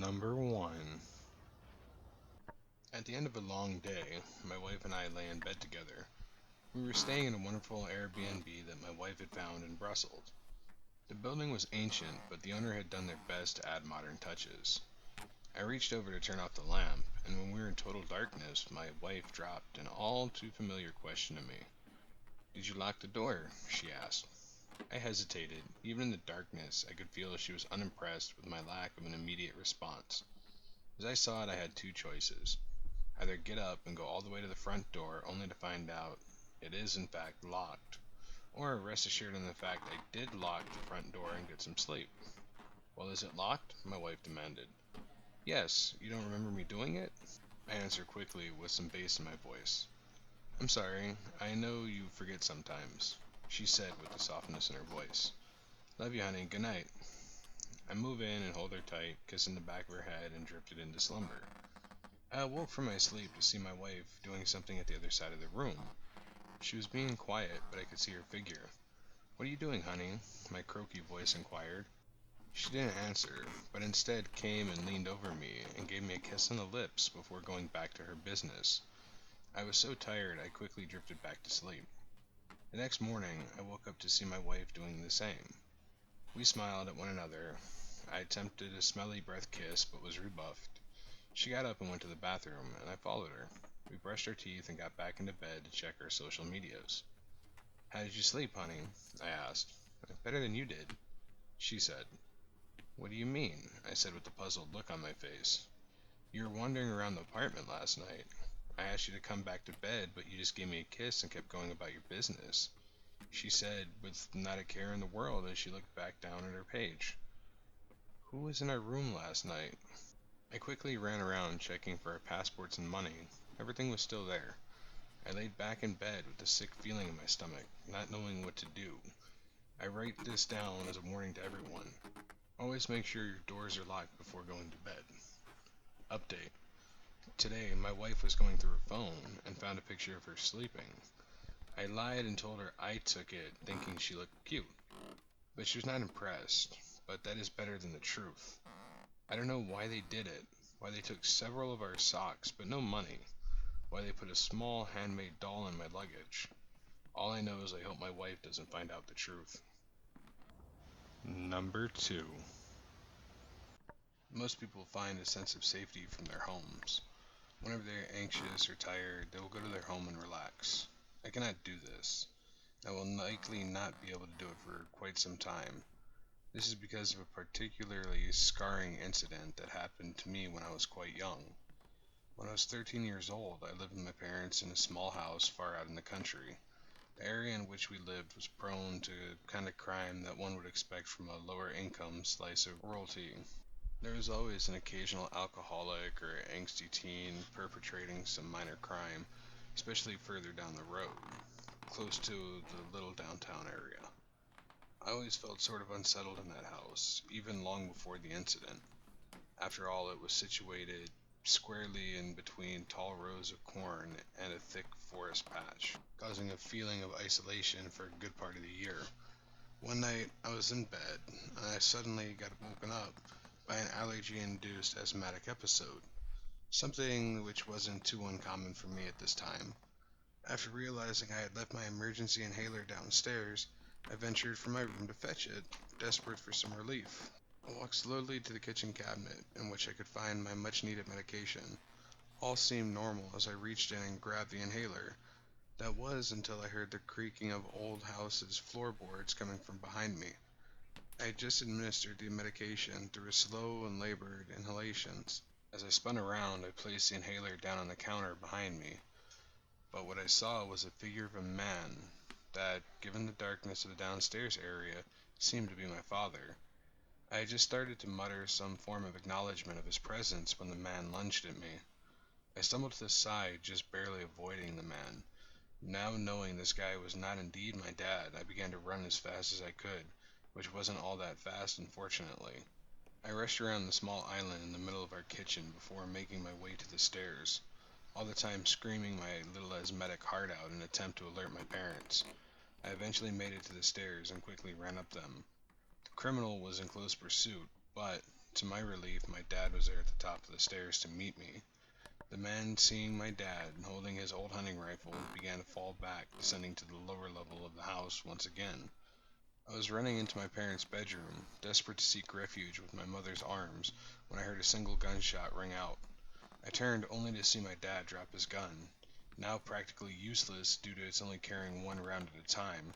Number 1. At the end of a long day, my wife and I lay in bed together. We were staying in a wonderful Airbnb that my wife had found in Brussels. The building was ancient, but the owner had done their best to add modern touches. I reached over to turn off the lamp, and when we were in total darkness, my wife dropped an all too familiar question to me. "Did you lock the door?" she asked. I hesitated. Even in the darkness, I could feel she was unimpressed with my lack of an immediate response. As I saw it, I had two choices: either get up and go all the way to the front door only to find out it is in fact locked, or rest assured in the fact I did lock the front door and get some sleep. "Well, is it locked?" my wife demanded. "Yes, you don't remember me doing it?" I answered quickly with some bass in my voice. "I'm sorry, I know you forget sometimes," she said with the softness in her voice. "Love you, honey, good night." I moved in and held her tight, kissing the back of her head, and drifted into slumber. I awoke from my sleep to see my wife doing something at the other side of the room. She was being quiet, but I could see her figure. "What are you doing, honey?" my croaky voice inquired. She didn't answer, but instead came and leaned over me and gave me a kiss on the lips before going back to her business. I was so tired I quickly drifted back to sleep. The next morning, I woke up to see my wife doing the same. We smiled at one another. I attempted a smelly breath kiss, but was rebuffed. She got up and went to the bathroom, and I followed her. We brushed our teeth and got back into bed to check our social medias. "How did you sleep, honey?" I asked. "Better than you did," she said. "What do you mean?" I said with a puzzled look on my face. "You were wandering around the apartment last night. I asked you to come back to bed, but you just gave me a kiss and kept going about your business," she said with not a care in the world as she looked back down at her page. "Who was in our room last night?" I quickly ran around checking for our passports and money. Everything was still there. I laid back in bed with a sick feeling in my stomach, not knowing what to do. I write this down as a warning to everyone. Always make sure your doors are locked before going to bed. Update. Today, my wife was going through her phone and found a picture of her sleeping. I lied and told her I took it, thinking she looked cute. But she was not impressed. But that is better than the truth. I don't know why they did it, why they took several of our socks but no money, why they put a small handmade doll in my luggage. All I know is I hope my wife doesn't find out the truth. Number 2. Most people find a sense of safety from their homes. Whenever they are anxious or tired, they will go to their home and relax. I cannot do this. I will likely not be able to do it for quite some time. This is because of a particularly scarring incident that happened to me when I was quite young. When I was 13 years old, I lived with my parents in a small house far out in the country. The area in which we lived was prone to the kind of crime that one would expect from a lower income slice of royalty. There was always an occasional alcoholic or angsty teen perpetrating some minor crime, especially further down the road, close to the little downtown area. I always felt sort of unsettled in that house, even long before the incident. After all, it was situated squarely in between tall rows of corn and a thick forest patch, causing a feeling of isolation for a good part of the year. One night, I was in bed, and I suddenly got woken up by an allergy-induced asthmatic episode, something which wasn't too uncommon for me at this time. After realizing I had left my emergency inhaler downstairs, I ventured from my room to fetch it, desperate for some relief. I walked slowly to the kitchen cabinet, in which I could find my much-needed medication. All seemed normal as I reached in and grabbed the inhaler. That was until I heard the creaking of old house's floorboards coming from behind me. I had just administered the medication through slow and labored inhalations. As I spun around, I placed the inhaler down on the counter behind me. But what I saw was the figure of a man that, given the darkness of the downstairs area, seemed to be my father. I had just started to mutter some form of acknowledgement of his presence when the man lunged at me. I stumbled to the side, just barely avoiding the man. Now knowing this guy was not indeed my dad, I began to run as fast as I could, which wasn't all that fast, unfortunately. I rushed around the small island in the middle of our kitchen before making my way to the stairs, all the time screaming my little asthmatic heart out in an attempt to alert my parents. I eventually made it to the stairs and quickly ran up them. The criminal was in close pursuit, but, To my relief, my dad was there at the top of the stairs to meet me. The man, seeing my dad holding his old hunting rifle, began to fall back, descending to the lower level of the house once again. I was running into my parents' bedroom, desperate to seek refuge with my mother's arms, when I heard a single gunshot ring out. I turned only to see my dad drop his gun, now practically useless due to its only carrying one round at a time.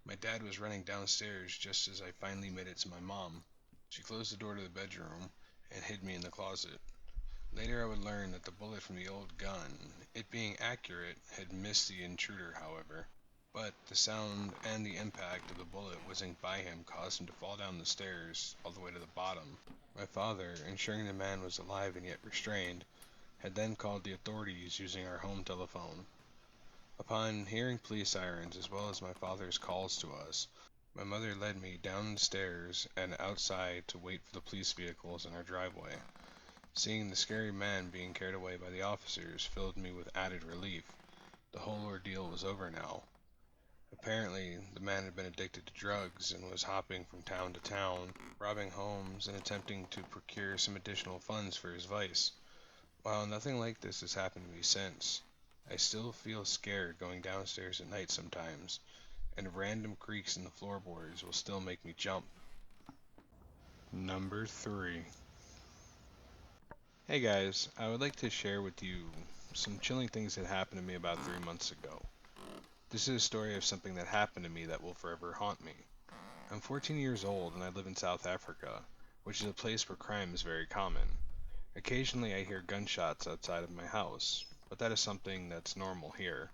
My dad was running downstairs just as I finally made it to my mom. She closed the door to the bedroom and hid me in the closet. Later I would learn that the bullet from the old gun, it being accurate, had missed the intruder, however. But the sound and the impact of the bullet whizzing by him caused him to fall down the stairs all the way to the bottom. My father, ensuring the man was alive and yet restrained, had then called the authorities using our home telephone. Upon hearing police sirens as well as my father's calls to us, my mother led me down the stairs and outside to wait for the police vehicles in our driveway. Seeing the scary man being carried away by the officers filled me with added relief. The whole ordeal was over now. Apparently, the man had been addicted to drugs and was hopping from town to town, robbing homes and attempting to procure some additional funds for his vice. While nothing like this has happened to me since, I still feel scared going downstairs at night sometimes, and random creaks in the floorboards will still make me jump. Number 3. Hey guys, I would like to share with you some chilling things that happened to me about 3 months ago. This is a story of something that happened to me that will forever haunt me. I'm 14 years old and I live in South Africa, which is a place where crime is very common. Occasionally I hear gunshots outside of my house, but that is something that's normal here.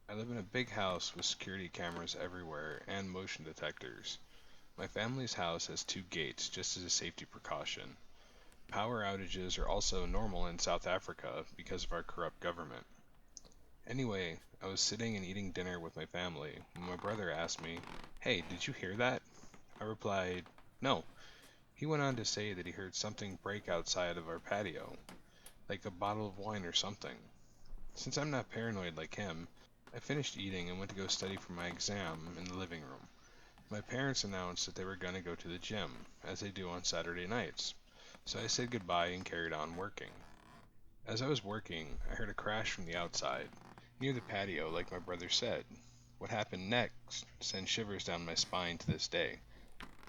I live in a big house with security cameras everywhere and motion detectors. My family's house has 2 gates just as a safety precaution. Power outages are also normal in South Africa because of our corrupt government. Anyway, I was sitting and eating dinner with my family when my brother asked me, "Hey, did you hear that?" I replied, "No." He went on to say that he heard something break outside of our patio, like a bottle of wine or something. Since I'm not paranoid like him, I finished eating and went to go study for my exam in the living room. My parents announced that they were going to go to the gym, as they do on Saturday nights, so I said goodbye and carried on working. As I was working, I heard a crash from the outside, near the patio like my brother said. What happened next sends shivers down my spine to this day.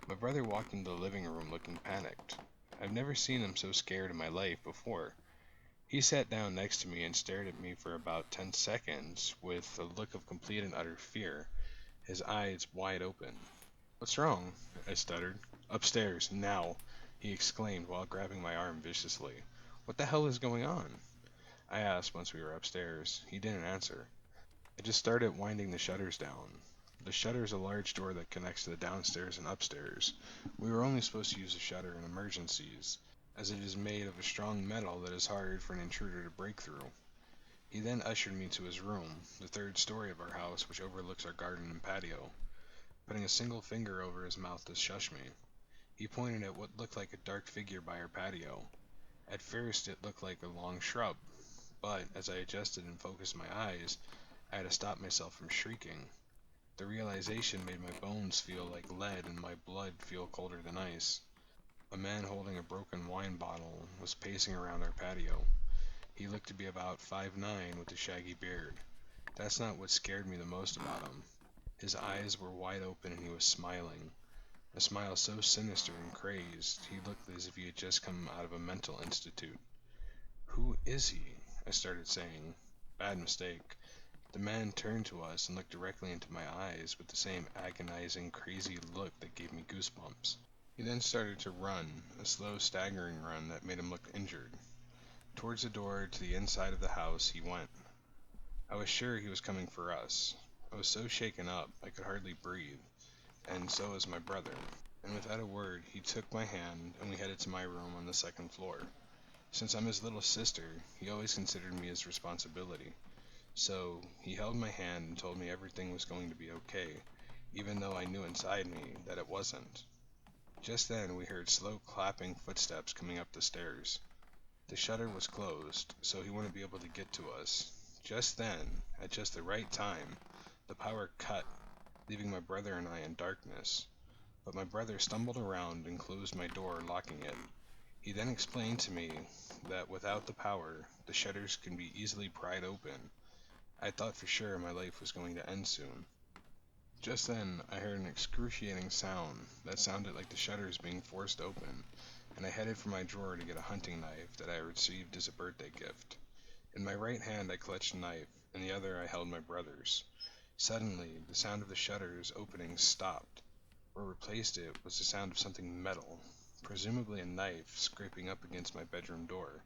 My brother walked into the living room looking panicked. I've never seen him so scared in my life before. He sat down next to me and stared at me for about 10 seconds with a look of complete and utter fear, his eyes wide open. "What's wrong?" I stuttered. "Upstairs, now!" he exclaimed while grabbing my arm viciously. "What the hell is going on?" I asked once we were upstairs. He didn't answer. I just started winding the shutters down. The shutter is a large door that connects to the downstairs and upstairs. We were only supposed to use the shutter in emergencies, as it is made of a strong metal that is hard for an intruder to break through. He then ushered me to his room, the third story of our house, which overlooks our garden and patio. Putting a single finger over his mouth to shush me, he pointed at what looked like a dark figure by our patio. At first it looked like a long shrub, but as I adjusted and focused my eyes, I had to stop myself from shrieking. The realization made my bones feel like lead and my blood feel colder than ice. A man holding a broken wine bottle was pacing around our patio. He looked to be about 5'9" with a shaggy beard. That's not what scared me the most about him. His eyes were wide open and he was smiling. A smile so sinister and crazed, he looked as if he had just come out of a mental institute. "Who is he?" I started saying. Bad mistake. The man turned to us and looked directly into my eyes with the same agonizing, crazy look that gave me goosebumps. He then started to run, a slow, staggering run that made him look injured. Towards the door to the inside of the house he went. I was sure he was coming for us. I was so shaken up I could hardly breathe, and so was my brother. And without a word he took my hand and we headed to my room on the second floor. Since I'm his little sister, he always considered me his responsibility. So he held my hand and told me everything was going to be okay, even though I knew inside me that it wasn't. Just then we heard slow clapping footsteps coming up the stairs. The shutter was closed, so he wouldn't be able to get to us. Just then, at just the right time, the power cut, leaving my brother and I in darkness. But my brother stumbled around and closed my door, locking it. He then explained to me that without the power, the shutters can be easily pried open. I thought for sure my life was going to end soon. Just then, I heard an excruciating sound that sounded like the shutters being forced open, and I headed for my drawer to get a hunting knife that I received as a birthday gift. In my right hand I clutched a knife, in the other I held my brother's. Suddenly, the sound of the shutters opening stopped. What replaced it was the sound of something metal, presumably a knife, scraping up against my bedroom door.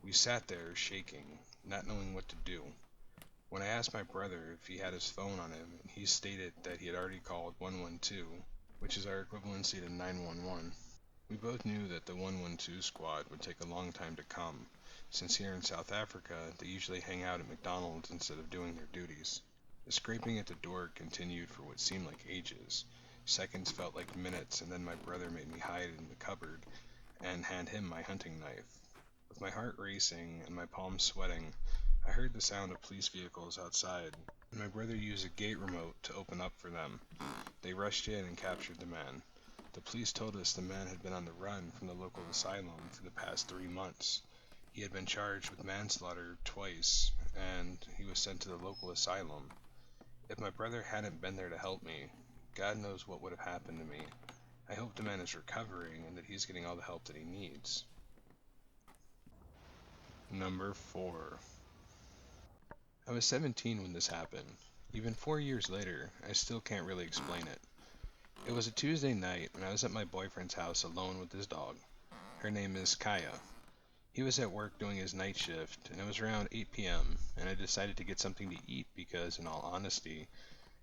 We sat there, shaking, not knowing what to do. When I asked my brother if he had his phone on him, he stated that he had already called 112, which is our equivalency to 911. We both knew that the 112 squad would take a long time to come, since here in South Africa they usually hang out at McDonald's instead of doing their duties. The scraping at the door continued for what seemed like ages. Seconds felt like minutes, and then my brother made me hide in the cupboard and hand him my hunting knife. With my heart racing and my palms sweating, I heard the sound of police vehicles outside, and my brother used a gate remote to open up for them. They rushed in and captured the man. The police told us the man had been on the run from the local asylum for the past 3 months. He had been charged with manslaughter twice, and he was sent to the local asylum. If my brother hadn't been there to help me, God knows what would have happened to me. I hope the man is recovering and that he's getting all the help that he needs. Number 4. I was 17 when this happened. Even 4 years later, I still can't really explain it. It was a Tuesday night, and I was at my boyfriend's house alone with his dog. Her name is Kaya. He was at work doing his night shift, and it was around 8 p.m., and I decided to get something to eat because, in all honesty,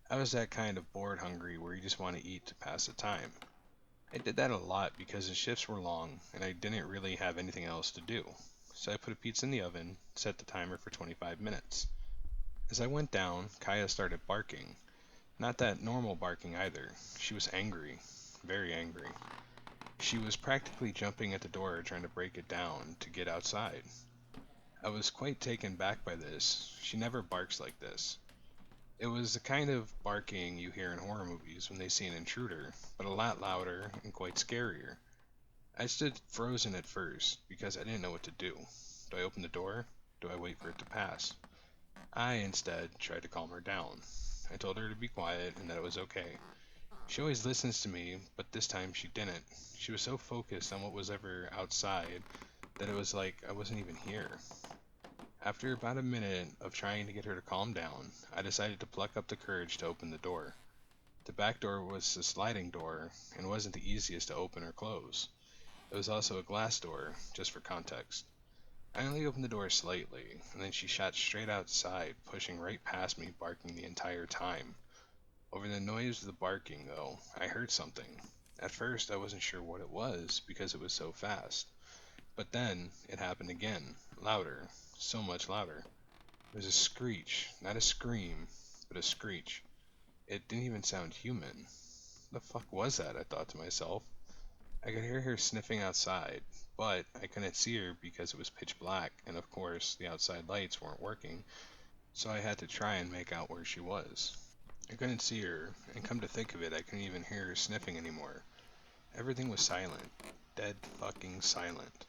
I was that kind of bored hungry where you just want to eat to pass the time. I did that a lot because the shifts were long, and I didn't really have anything else to do. So I put a pizza in the oven, set the timer for 25 minutes. As I went down, Kaya started barking. Not that normal barking either. She was angry. Very angry. She was practically jumping at the door trying to break it down to get outside. I was quite taken back by this. She never barks like this. It was the kind of barking you hear in horror movies when they see an intruder, but a lot louder and quite scarier. I stood frozen at first because I didn't know what to do. Do I open the door? Do I wait for it to pass? I, instead, tried to calm her down. I told her to be quiet and that it was okay. She always listens to me, but this time she didn't. She was so focused on what was ever outside that it was like I wasn't even here. After about a minute of trying to get her to calm down, I decided to pluck up the courage to open the door. The back door was a sliding door and wasn't the easiest to open or close. It was also a glass door, just for context. I only opened the door slightly, and then she shot straight outside, pushing right past me, barking the entire time. Over the noise of the barking, though, I heard something. At first, I wasn't sure what it was because it was so fast. But then, it happened again, louder, so much louder. It was a screech, not a scream, but a screech. It didn't even sound human. The fuck was that? I thought to myself. I could hear her sniffing outside, but I couldn't see her because it was pitch black, and of course, the outside lights weren't working, so I had to try and make out where she was. I couldn't see her, and come to think of it, I couldn't even hear her sniffing anymore. Everything was silent. Dead fucking silent.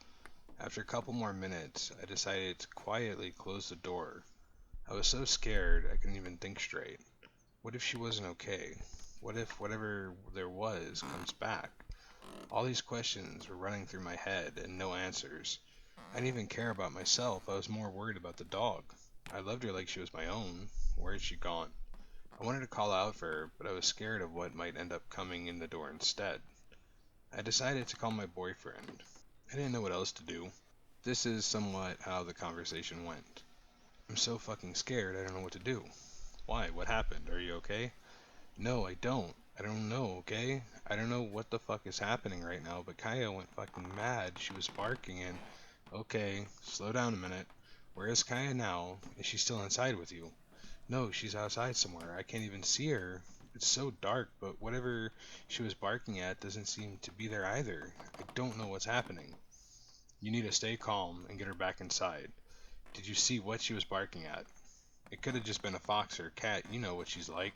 After a couple more minutes, I decided to quietly close the door. I was so scared I couldn't even think straight. What if she wasn't okay? What if whatever there was comes back? All these questions were running through my head and no answers. I didn't even care about myself, I was more worried about the dog. I loved her like she was my own. Where had she gone? I wanted to call out for her, but I was scared of what might end up coming in the door instead. I decided to call my boyfriend. I didn't know what else to do. This is somewhat how the conversation went. I'm so fucking scared I don't know what to do. Why? What happened? Are you okay? No, I don't. I don't know, okay? I don't know what the fuck is happening right now, but Kaya went fucking mad. She was barking and... Okay, slow down a minute. Where is Kaya now? Is she still inside with you? No, she's outside somewhere. I can't even see her. It's so dark, but whatever she was barking at doesn't seem to be there either. I don't know what's happening. You need to stay calm and get her back inside. Did you see what she was barking at? It could have just been a fox or a cat. You know what she's like.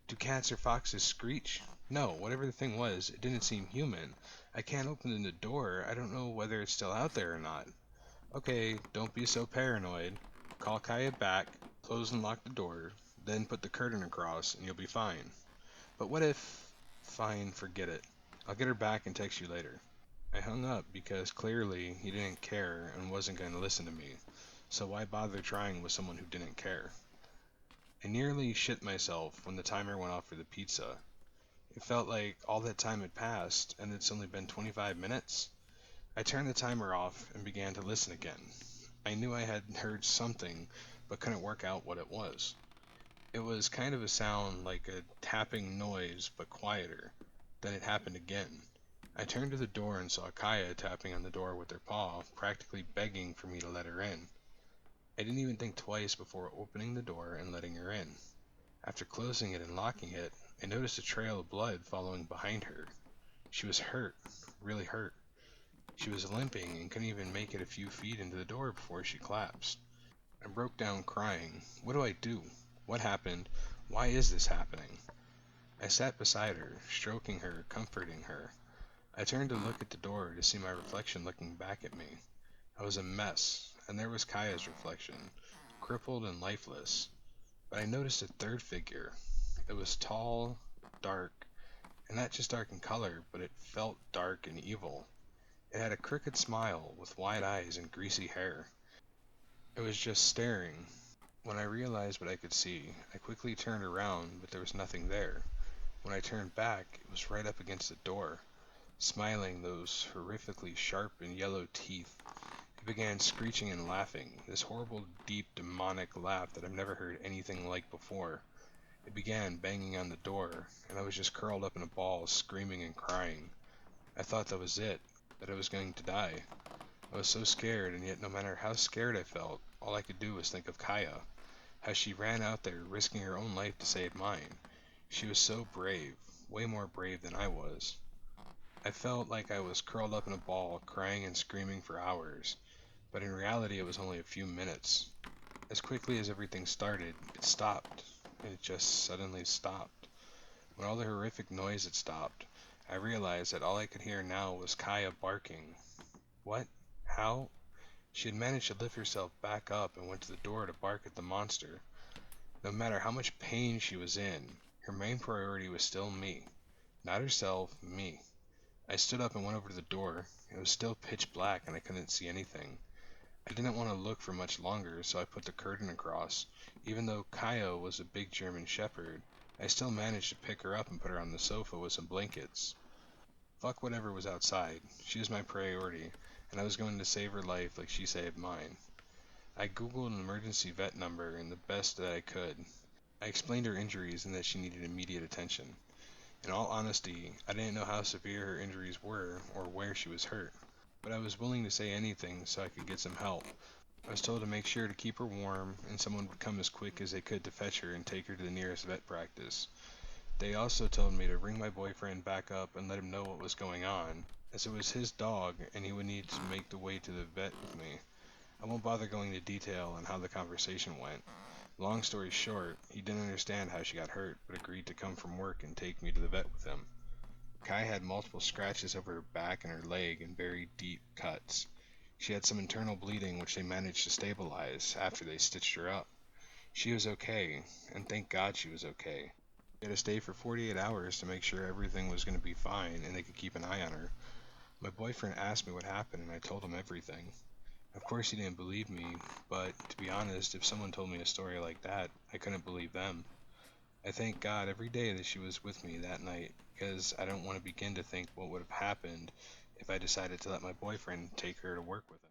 Do cats or foxes screech? No, whatever the thing was, it didn't seem human. I can't open the door. I don't know whether it's still out there or not. Okay, don't be so paranoid. Call Kaya back, close and lock the door, then put the curtain across, and you'll be fine. But what if... Fine, forget it. I'll get her back and text you later. I hung up because clearly he didn't care and wasn't going to listen to me. So why bother trying with someone who didn't care? I nearly shit myself when the timer went off for the pizza. It felt like all that time had passed, and it's only been 25 minutes. I turned the timer off and began to listen again. I knew I had heard something, but couldn't work out what it was. It was kind of a sound like a tapping noise, but quieter. Then it happened again. I turned to the door and saw Kaya tapping on the door with her paw, practically begging for me to let her in. I didn't even think twice before opening the door and letting her in. After closing it and locking it, I noticed a trail of blood following behind her. She was hurt, really hurt. She was limping and couldn't even make it a few feet into the door before she collapsed. I broke down crying. What do I do? What happened? Why is this happening? I sat beside her, stroking her, comforting her. I turned to look at the door to see my reflection looking back at me. I was a mess, and there was Kaya's reflection, crippled and lifeless. But I noticed a third figure. It was tall, dark, and not just dark in color, but it felt dark and evil. It had a crooked smile with wide eyes and greasy hair. It was just staring. When I realized what I could see, I quickly turned around, but there was nothing there. When I turned back, it was right up against the door, smiling those horrifically sharp and yellow teeth. It began screeching and laughing, this horrible, deep, demonic laugh that I've never heard anything like before. It began banging on the door, and I was just curled up in a ball, screaming and crying. I thought that was it, that I was going to die. I was so scared, and yet no matter how scared I felt, all I could do was think of Kaya, how she ran out there risking her own life to save mine. She was so brave, way more brave than I was. I felt like I was curled up in a ball, crying and screaming for hours, but in reality it was only a few minutes. As quickly as everything started, it stopped, and it just suddenly stopped. When all the horrific noise had stopped, I realized that all I could hear now was Kaya barking. What? How? She had managed to lift herself back up and went to the door to bark at the monster. No matter how much pain she was in, her main priority was still me. Not herself, me. I stood up and went over to the door. It was still pitch black and I couldn't see anything. I didn't want to look for much longer, so I put the curtain across. Even though Kaya was a big German shepherd, I still managed to pick her up and put her on the sofa with some blankets. Fuck whatever was outside. She was my priority, and I was going to save her life like she saved mine. I googled an emergency vet number and the best that I could. I explained her injuries and that she needed immediate attention. In all honesty, I didn't know how severe her injuries were or where she was hurt, but I was willing to say anything so I could get some help. I was told to make sure to keep her warm, and someone would come as quick as they could to fetch her and take her to the nearest vet practice. They also told me to ring my boyfriend back up and let him know what was going on, as it was his dog and he would need to make the way to the vet with me. I won't bother going into detail on how the conversation went. Long story short, he didn't understand how she got hurt, but agreed to come from work and take me to the vet with him. Kai had multiple scratches over her back and her leg and very deep cuts. She had some internal bleeding which they managed to stabilize after they stitched her up. She was okay, and thank God she was okay. They had to stay for 48 hours to make sure everything was going to be fine and they could keep an eye on her. My boyfriend asked me what happened and I told him everything. Of course he didn't believe me, but to be honest, if someone told me a story like that, I couldn't believe them. I thank God every day that she was with me that night, because I don't want to begin to think what would have happened if I decided to let my boyfriend take her to work with him.